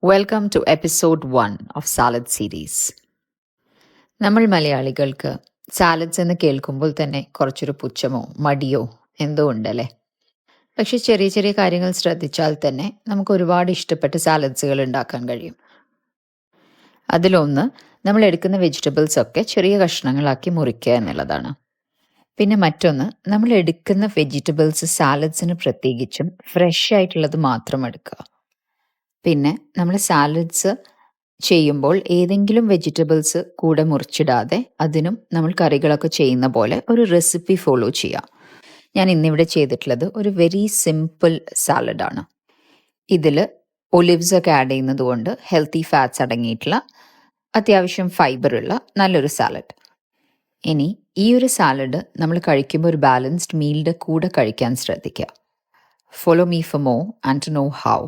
Welcome to episode 1 of salad series. നമ്മൾ മലയാളികൾക്ക് salads എന്ന് കേൾക്കുമ്പോൾ തന്നെ കുറച്ചൊരു പുച്ഛമോ മടിയോ എന്തോ ഉണ്ടല്ലേ. പക്ഷെ ചെറിയ ചെറിയ കാര്യങ്ങൾ ശ്രദ്ധിച്ചാൽ തന്നെ നമുക്ക് ഒരുപാട് ഇഷ്ടപ്പെട്ട സാലഡ്സുകൾ ഉണ്ടാക്കാൻ കഴിയും. അതിലൊന്ന് നമ്മൾ എടുക്കുന്ന വെജിറ്റബിൾസ് ഒക്കെ ചെറിയ കഷ്ണങ്ങളാക്കി മുറിക്കുക എന്നുള്ളതാണ്. പിന്നെ മറ്റൊന്ന്, നമ്മൾ എടുക്കുന്ന വെജിറ്റബിൾസ് സാലഡ്സിന് പ്രത്യേകിച്ചും ഫ്രഷ് ആയിട്ടുള്ളത് മാത്രം എടുക്കുക. പിന്നെ നമ്മൾ സാലഡ്സ് ചെയ്യുമ്പോൾ ഏതെങ്കിലും വെജിറ്റബിൾസ് കൂടെ മുറിച്ചിടാതെ അതിനും നമ്മൾ കറികളൊക്കെ ചെയ്യുന്ന പോലെ ഒരു റെസിപ്പി ഫോളോ ചെയ്യാം. ഞാൻ ഇന്നിവിടെ ചെയ്തിട്ടുള്ളത് ഒരു വെരി സിമ്പിൾ സാലഡാണ്. ഇതിൽ ഒലിവ്സ് ഒക്കെ ആഡ് ചെയ്യുന്നത് കൊണ്ട് ഹെൽത്തി ഫാറ്റ്സ് അടങ്ങിയിട്ടുള്ള അത്യാവശ്യം ഫൈബറുള്ള നല്ലൊരു സാലഡ്. ഇനി ഈ ഒരു സാലഡ് നമ്മൾ കഴിക്കുമ്പോൾ ഒരു ബാലൻസ്ഡ് മീലിൻ്റെ കൂടെ കഴിക്കാൻ ശ്രദ്ധിക്കുക. Follow me for more and to know how.